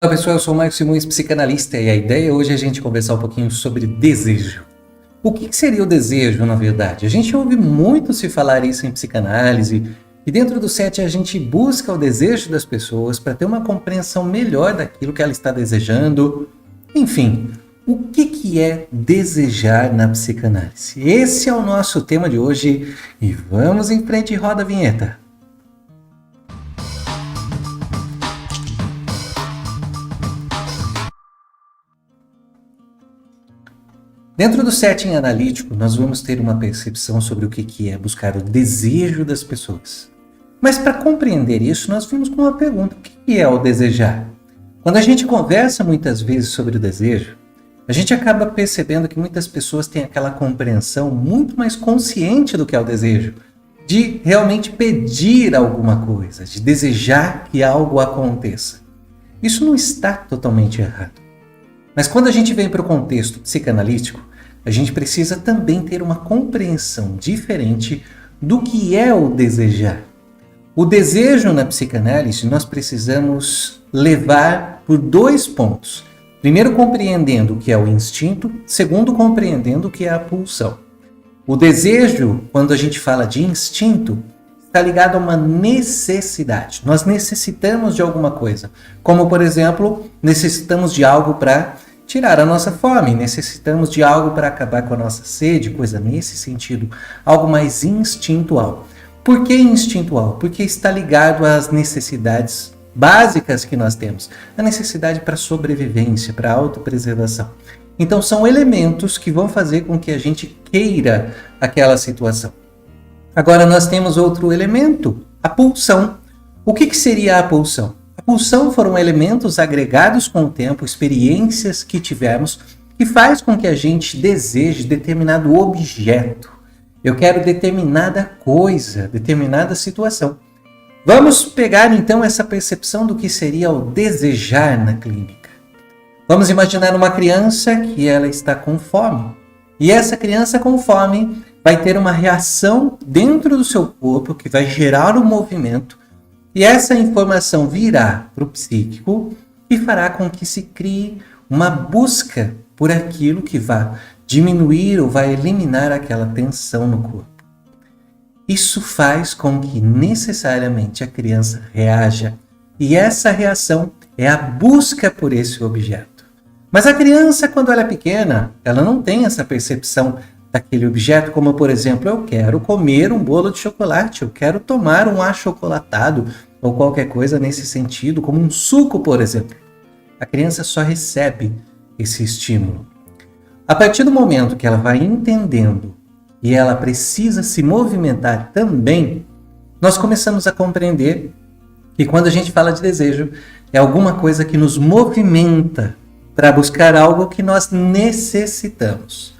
Olá pessoal, eu sou o Marcos Simões, psicanalista, e a ideia hoje é a gente conversar um pouquinho sobre desejo. O que seria o desejo, na verdade? A gente ouve muito se falar isso em psicanálise, e dentro do set a gente busca o desejo das pessoas para ter uma compreensão melhor daquilo que ela está desejando. Enfim, o que é desejar na psicanálise? Esse é o nosso tema de hoje, e vamos em frente e roda a vinheta. Dentro do setting analítico, nós vamos ter uma percepção sobre o que é buscar o desejo das pessoas. Mas para compreender isso, nós vimos com uma pergunta: o que é o desejar? Quando a gente conversa muitas vezes sobre o desejo, a gente acaba percebendo que muitas pessoas têm aquela compreensão muito mais consciente do que é o desejo, de realmente pedir alguma coisa, de desejar que algo aconteça. Isso não está totalmente errado. Mas quando a gente vem para o contexto psicanalítico, a gente precisa também ter uma compreensão diferente do que é o desejar. O desejo na psicanálise nós precisamos levar por dois pontos. Primeiro, compreendendo o que é o instinto. Segundo, compreendendo o que é a pulsão. O desejo, quando a gente fala de instinto, está ligado a uma necessidade. Nós necessitamos de alguma coisa. Como, por exemplo, necessitamos de algo para tirar a nossa fome, necessitamos de algo para acabar com a nossa sede, coisa nesse sentido, algo mais instintual. Por que instintual? Porque está ligado às necessidades básicas que nós temos, a necessidade para sobrevivência, para autopreservação. Então são elementos que vão fazer com que a gente queira aquela situação. Agora nós temos outro elemento, a pulsão. O que seria a pulsão? A pulsão foram elementos agregados com o tempo, experiências que tivemos, que faz com que a gente deseje determinado objeto. Eu quero determinada coisa, determinada situação. Vamos pegar então essa percepção do que seria o desejar na clínica. Vamos imaginar uma criança que ela está com fome. E essa criança com fome vai ter uma reação dentro do seu corpo que vai gerar um movimento. E essa informação virá para o psíquico e fará com que se crie uma busca por aquilo que vai diminuir ou vai eliminar aquela tensão no corpo. Isso faz com que necessariamente a criança reaja, e essa reação é a busca por esse objeto. Mas a criança, quando ela é pequena, ela não tem essa percepção daquele objeto, como por exemplo, eu quero comer um bolo de chocolate, eu quero tomar um achocolatado, ou qualquer coisa nesse sentido, como um suco, por exemplo. A criança só recebe esse estímulo. A partir do momento que ela vai entendendo e ela precisa se movimentar também, nós começamos a compreender que quando a gente fala de desejo, é alguma coisa que nos movimenta para buscar algo que nós necessitamos.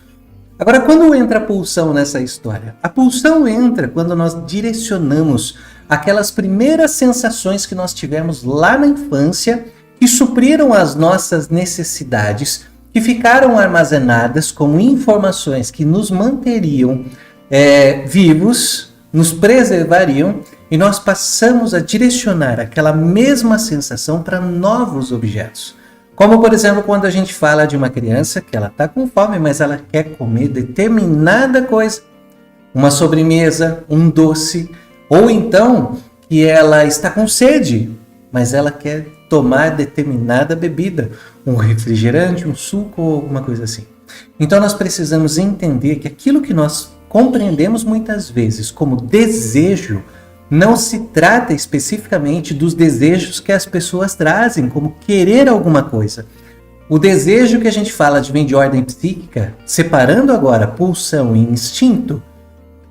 Agora, quando entra a pulsão nessa história? A pulsão entra quando nós direcionamos aquelas primeiras sensações que nós tivemos lá na infância, que supriram as nossas necessidades, que ficaram armazenadas como informações que nos manteriam vivos, nos preservariam, e nós passamos a direcionar aquela mesma sensação para novos objetos. Como, por exemplo, quando a gente fala de uma criança que ela está com fome, mas ela quer comer determinada coisa, uma sobremesa, um doce, ou então que ela está com sede, mas ela quer tomar determinada bebida, um refrigerante, um suco ou alguma coisa assim. Então nós precisamos entender que aquilo que nós compreendemos muitas vezes como desejo, não se trata especificamente dos desejos que as pessoas trazem, como querer alguma coisa. O desejo que a gente fala vem de ordem psíquica, separando agora pulsão e instinto,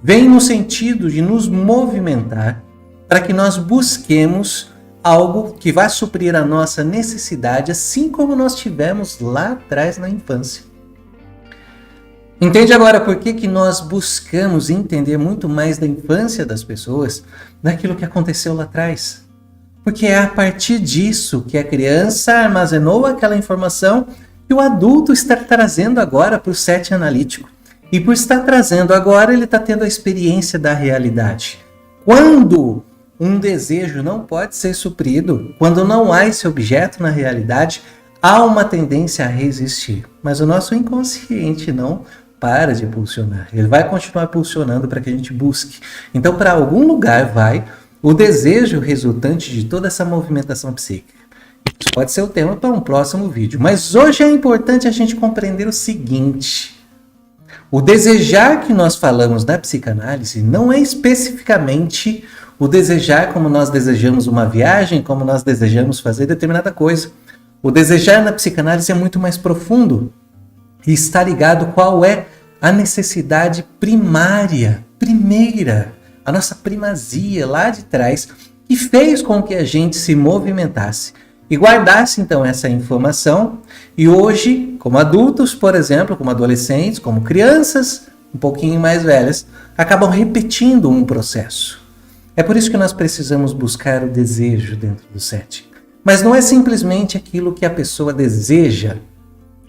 vem no sentido de nos movimentar para que nós busquemos algo que vai suprir a nossa necessidade, assim como nós tivemos lá atrás na infância. Entende agora por que nós buscamos entender muito mais da infância das pessoas, daquilo que aconteceu lá atrás? Porque é a partir disso que a criança armazenou aquela informação que o adulto está trazendo agora para o set analítico. E por estar trazendo agora, ele está tendo a experiência da realidade. Quando um desejo não pode ser suprido, quando não há esse objeto na realidade, há uma tendência a resistir. Mas o nosso inconsciente não para de pulsionar. Ele vai continuar pulsionando para que a gente busque. Então, para algum lugar vai o desejo resultante de toda essa movimentação psíquica. Isso pode ser o tema para um próximo vídeo. Mas hoje é importante a gente compreender o seguinte: o desejar que nós falamos na psicanálise não é especificamente o desejar como nós desejamos uma viagem, como nós desejamos fazer determinada coisa. O desejar na psicanálise é muito mais profundo e está ligado qual é a necessidade primária, primeira, a nossa primazia lá de trás, que fez com que a gente se movimentasse e guardasse então essa informação. E hoje, como adultos, por exemplo, como adolescentes, como crianças um pouquinho mais velhas, acabam repetindo um processo. É por isso que nós precisamos buscar o desejo dentro do setting. Mas não é simplesmente aquilo que a pessoa deseja,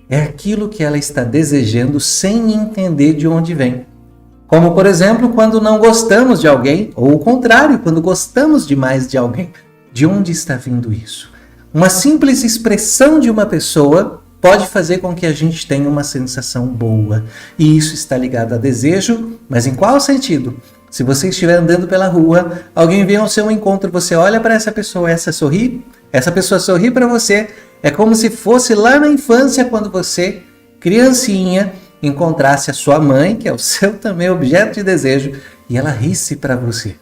é aquilo que ela está desejando sem entender de onde vem. Como, por exemplo, quando não gostamos de alguém, ou o contrário, quando gostamos demais de alguém. De onde está vindo isso? Uma simples expressão de uma pessoa pode fazer com que a gente tenha uma sensação boa. E isso está ligado a desejo, mas em qual sentido? Se você estiver andando pela rua, alguém vem ao seu encontro, você olha para essa pessoa, essa pessoa sorri para você, é como se fosse lá na infância, quando você, criancinha, encontrasse a sua mãe, que é o seu também objeto de desejo, e ela risse para você.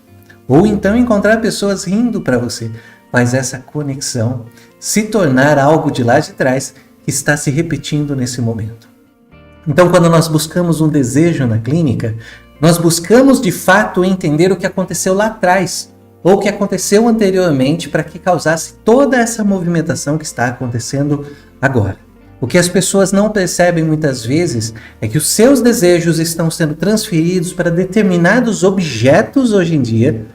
Ou então encontrar pessoas rindo para você. Faz essa conexão se tornar algo de lá de trás que está se repetindo nesse momento. Então, quando nós buscamos um desejo na clínica, nós buscamos de fato entender o que aconteceu lá atrás, ou o que aconteceu anteriormente para que causasse toda essa movimentação que está acontecendo agora. O que as pessoas não percebem muitas vezes é que os seus desejos estão sendo transferidos para determinados objetos hoje em dia,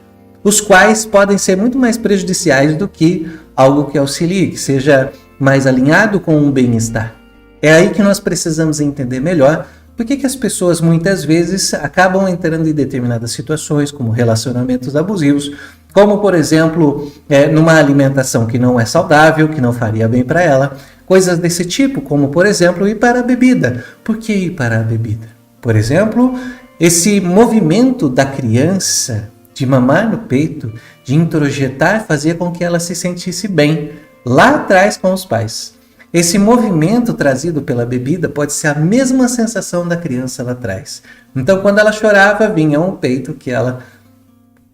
os quais podem ser muito mais prejudiciais do que algo que auxilie, que seja mais alinhado com o bem-estar. É aí que nós precisamos entender melhor por que as pessoas muitas vezes acabam entrando em determinadas situações, como relacionamentos abusivos, como, por exemplo, numa alimentação que não é saudável, que não faria bem para ela, coisas desse tipo, como, por exemplo, ir para a bebida. Por que ir para a bebida? Por exemplo, esse movimento da criança de mamar no peito, de introjetar, fazia com que ela se sentisse bem lá atrás com os pais. Esse movimento trazido pela bebida pode ser a mesma sensação da criança lá atrás. Então, quando ela chorava, vinha um peito que ela,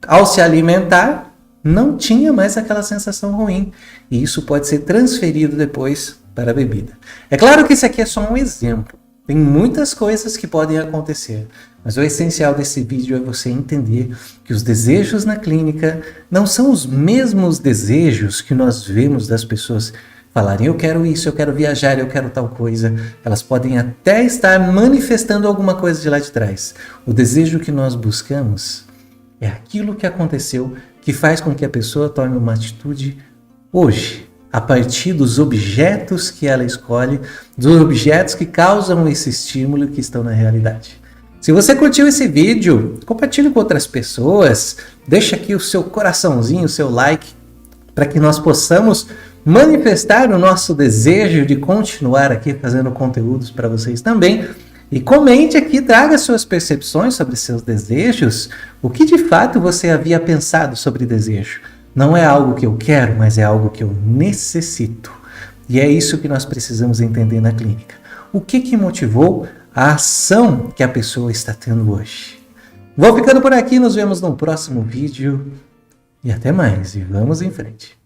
ao se alimentar, não tinha mais aquela sensação ruim. E isso pode ser transferido depois para a bebida. É claro que isso aqui é só um exemplo. Tem muitas coisas que podem acontecer. Mas o essencial desse vídeo é você entender que os desejos na clínica não são os mesmos desejos que nós vemos das pessoas falarem: eu quero isso, eu quero viajar, eu quero tal coisa. Elas podem até estar manifestando alguma coisa de lá de trás. O desejo que nós buscamos é aquilo que aconteceu, que faz com que a pessoa tome uma atitude hoje, a partir dos objetos que ela escolhe, dos objetos que causam esse estímulo e que estão na realidade. Se você curtiu esse vídeo, compartilhe com outras pessoas, deixa aqui o seu coraçãozinho, o seu like, para que nós possamos manifestar o nosso desejo de continuar aqui fazendo conteúdos para vocês também. E comente aqui, traga suas percepções sobre seus desejos, o que de fato você havia pensado sobre desejo. Não é algo que eu quero, mas é algo que eu necessito. E é isso que nós precisamos entender na clínica. O que motivou a ação que a pessoa está tendo hoje? Vou ficando por aqui, nos vemos no próximo vídeo. E até mais, e vamos em frente.